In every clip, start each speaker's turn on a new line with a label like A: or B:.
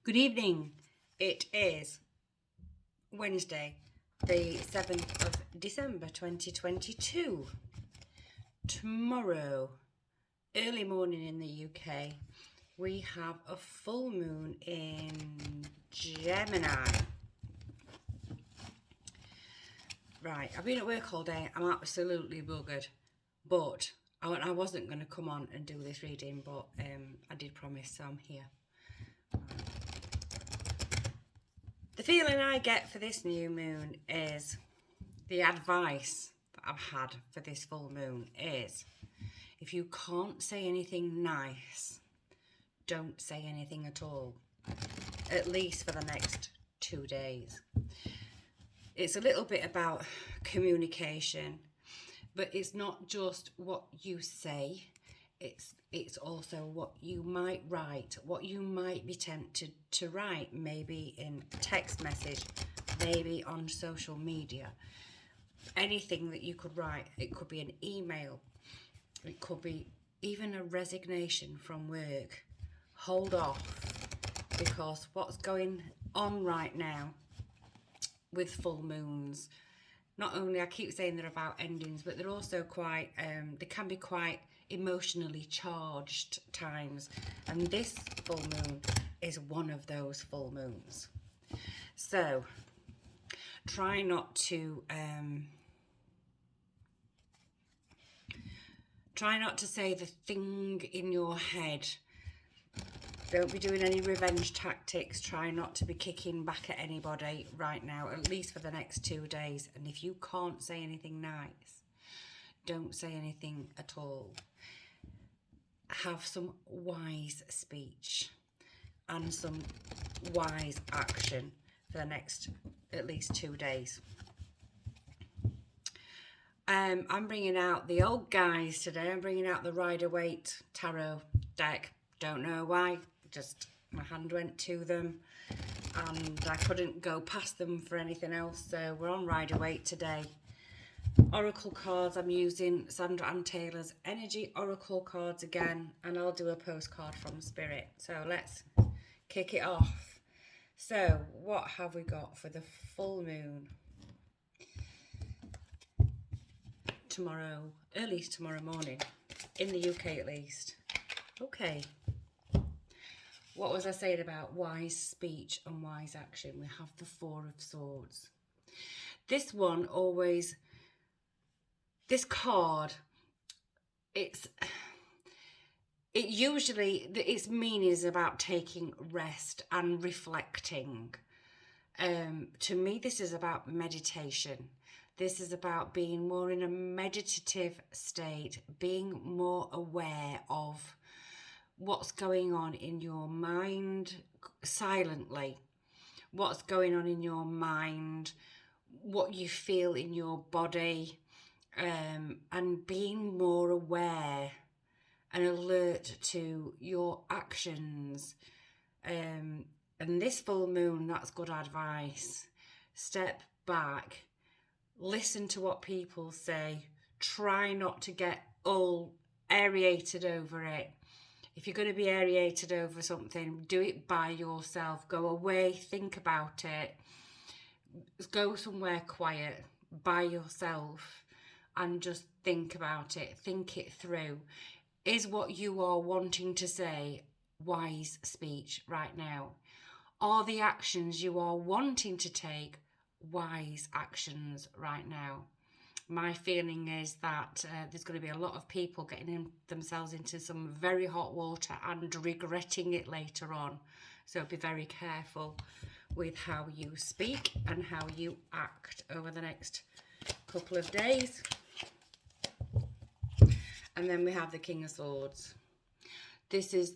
A: Good evening. It is Wednesday, the 7th of December 2022. Tomorrow, early morning in the UK, we have a full moon in Gemini. Right, I've been at work all day. I'm absolutely buggered, but I wasn't going to come on and do this reading, but I did promise, so I'm here. The feeling I get for this new moon is, the advice that I've had for this full moon is, if you can't say anything nice, don't say anything at all, at least for the next 2 days. It's a little bit about communication, but it's not just what you say, it's also what you might write, what you might be tempted to write, maybe in a text message, maybe on social media. Anything that you could write. It could be an email, it could be even a resignation from work. Hold off, because what's going on right now with full moons, not only, I keep saying they're about endings, but they're also quite, they can be quite emotionally charged times, and this full moon is one of those full moons. So try not to say the thing in your head. Don't be doing any revenge tactics. Try not to be kicking back at anybody right now, at least for the next 2 days. And if you can't say anything nice, don't say anything at all. Have some wise speech and some wise action for the next at least 2 days. I'm bringing out the old guys today. I'm bringing out the Rider-Waite Tarot deck. Don't know why, just my hand went to them and I couldn't go past them for anything else, so we're on Rider-Waite today. Oracle cards, I'm using Sandra Ann Taylor's Energy Oracle cards again, and I'll do a postcard from Spirit. So let's kick it off. So what have we got for the full moon? Tomorrow, early tomorrow morning, in the UK at least. Okay. What was I saying about wise speech and wise action? We have the Four of Swords. This one always, this card, its meaning is about taking rest and reflecting. To me, this is about meditation. This is about being more in a meditative state, being more aware of what's going on in your mind silently, what's going on in your mind, what you feel in your body, and being more aware and alert to your actions. And this full moon, that's good advice. Step back, listen to what people say, try not to get all aerated over it. If you're going to be aerated over something, do it by yourself. Go away, think about it. Go somewhere quiet by yourself and just think about it. Think it through. Is what you are wanting to say wise speech right now? Are the actions you are wanting to take wise actions right now? My feeling is that there's going to be a lot of people getting themselves into some very hot water and regretting it later on. So be very careful with how you speak and how you act over the next couple of days. And then we have the King of Swords. This is,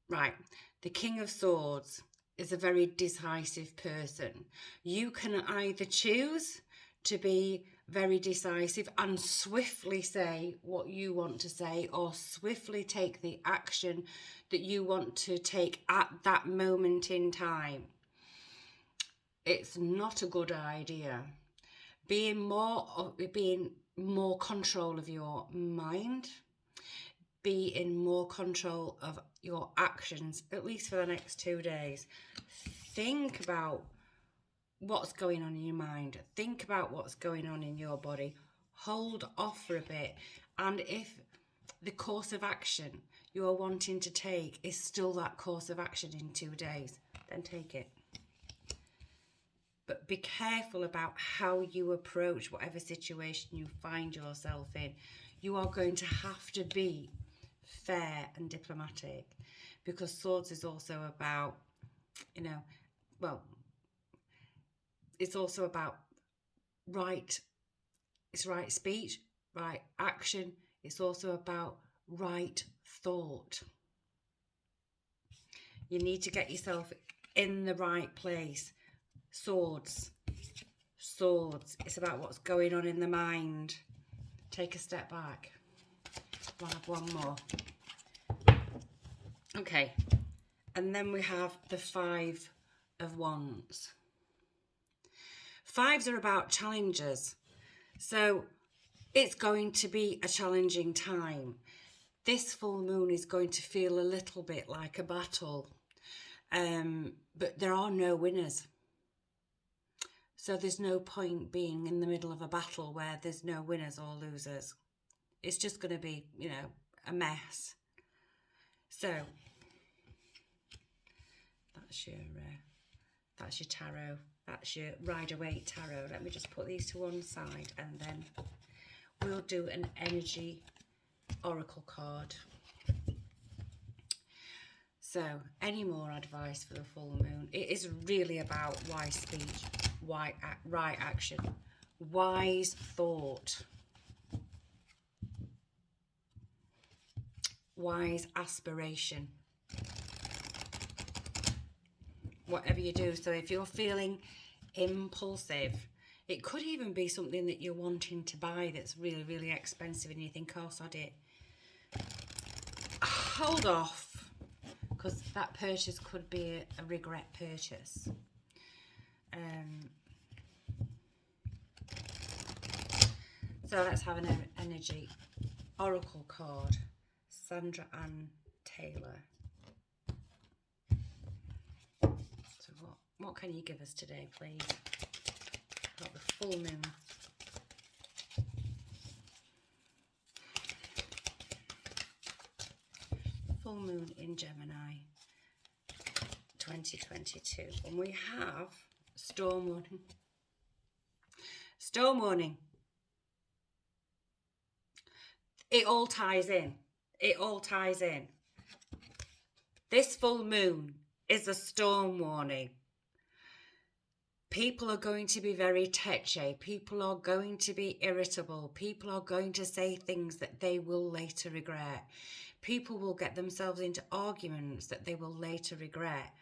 A: right, the King of Swords is a very decisive person. You can either choose to be very decisive and swiftly say what you want to say, or swiftly take the action that you want to take at that moment in time. It's not a good idea. Being more control of your mind, be in more control of your actions, at least for the next 2 days. Think about what's going on in your mind. Think about what's going on in your body. Hold off for a bit. And if the course of action you're wanting to take is still that course of action in 2 days, then take it. But be careful about how you approach whatever situation you find yourself in. You are going to have to be fair and diplomatic, because swords is also about, it's also about right speech, right action. It's also about right thought. You need to get yourself in the right place. Swords. It's about what's going on in the mind. Take a step back. We'll have one more. Okay. And then we have the 5 of Wands. 5s are about challenges. So it's going to be a challenging time. This full moon is going to feel a little bit like a battle. But there are no winners. So there's no point being in the middle of a battle where there's no winners or losers. It's just going to be, a mess. So that's your tarot. That's your Rider-Waite tarot. Let me just put these to one side, and then we'll do an energy oracle card. So, any more advice for the full moon? It is really about wise speech, right action, wise thought, wise aspiration. Whatever you do. So if you're feeling impulsive, it could even be something that you're wanting to buy that's really, really expensive, and you think, oh, sod it. Hold off, because that purchase could be a regret purchase. So let's have an energy oracle card. Sandra Ann Taylor. So what can you give us today, please? Got the full moon. Full moon in Gemini 2022. And we have storm warning. Storm warning. It all ties in. It all ties in. This full moon is a storm warning. People are going to be very touchy. People are going to be irritable. People are going to say things that they will later regret. People will get themselves into arguments that they will later regret.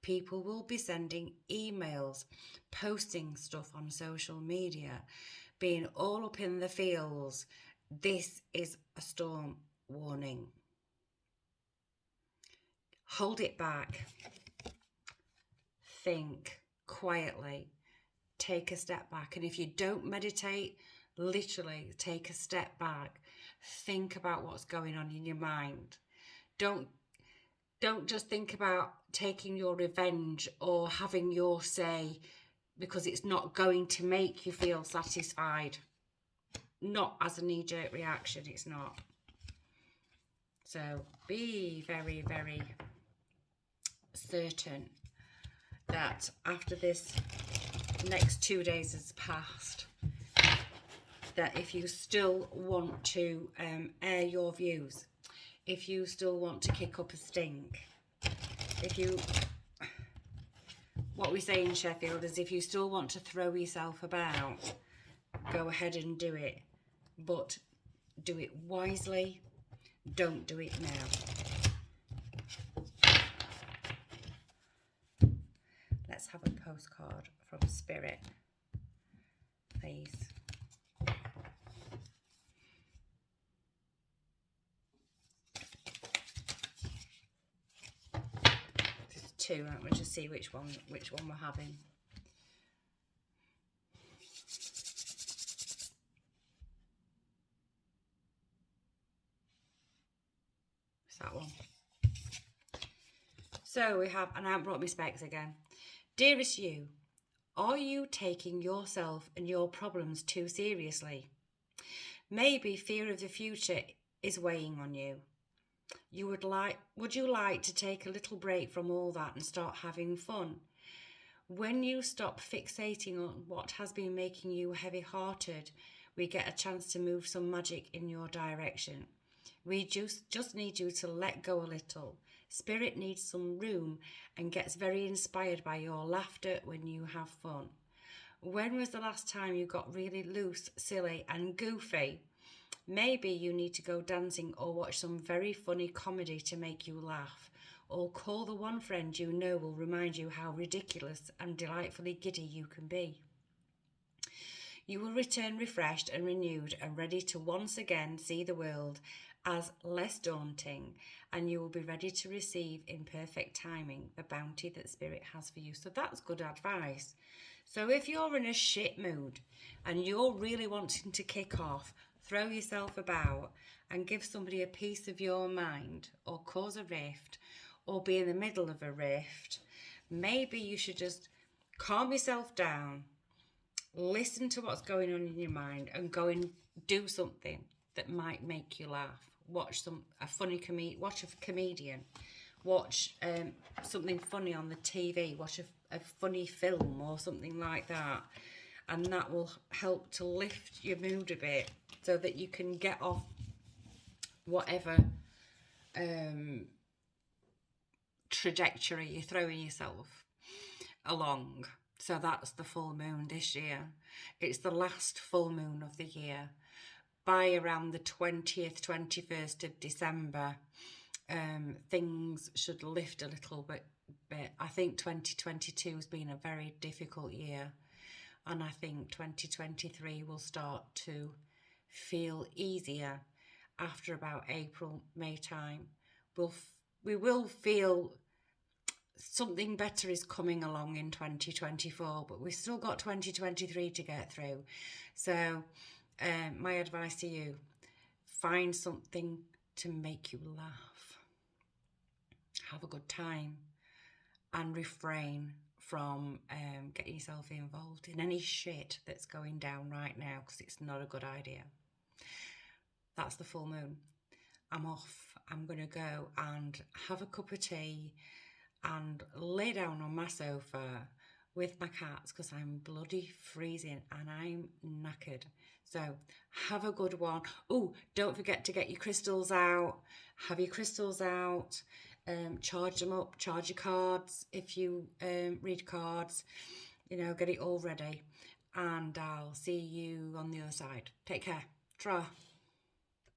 A: People will be sending emails, posting stuff on social media, being all up in the feels. This is a storm warning. Hold it back. Think quietly. Take a step back. And if you don't meditate, literally take a step back. Think about what's going on in your mind. Don't just think about taking your revenge or having your say, because it's not going to make you feel satisfied. Not as a knee-jerk reaction, it's not. So be very, very certain that after this next 2 days has passed, that if you still want to air your views, if you still want to kick up a stink, what we say in Sheffield is, if you still want to throw yourself about, go ahead and do it, but do it wisely. Don't do it now. Let's have a postcard from Spirit, please. There's 2. Let me just see which one we're having. So we have, and I brought my specs again. Dearest you, are you taking yourself and your problems too seriously? Maybe fear of the future is weighing on you. Would you like to take a little break from all that and start having fun? When you stop fixating on what has been making you heavy-hearted, we get a chance to move some magic in your direction. We just need you to let go a little. Spirit needs some room and gets very inspired by your laughter when you have fun. When was the last time you got really loose, silly and goofy? Maybe you need to go dancing or watch some very funny comedy to make you laugh. Or call the one friend you know will remind you how ridiculous and delightfully giddy you can be. You will return refreshed and renewed and ready to once again see the world as less daunting, and you will be ready to receive in perfect timing the bounty that Spirit has for you. So that's good advice. So if you're in a shit mood and you're really wanting to kick off, throw yourself about and give somebody a piece of your mind, or cause a rift, or be in the middle of a rift, maybe you should just calm yourself down, listen to what's going on in your mind, and go and do something that might make you laugh. Watch watch a comedian, watch something funny on the TV, watch a funny film or something like that, and that will help to lift your mood a bit so that you can get off whatever trajectory you're throwing yourself along. So that's the full moon this year. It's the last full moon of the year. By around the 20th, 21st of December, things should lift a little bit. I think 2022 has been a very difficult year, and I think 2023 will start to feel easier after about April, May time. We will feel something better is coming along in 2024, but we've still got 2023 to get through. So my advice to you, find something to make you laugh, have a good time, and refrain from getting yourself involved in any shit that's going down right now, because it's not a good idea. That's the full moon. I'm off. I'm going to go and have a cup of tea and lay down on my sofa with my cats because I'm bloody freezing and I'm knackered. So have a good one. Oh, don't forget to get your crystals out. Have your crystals out. Charge them up. Charge your cards if you read cards. Get it all ready. And I'll see you on the other side. Take care. Tra.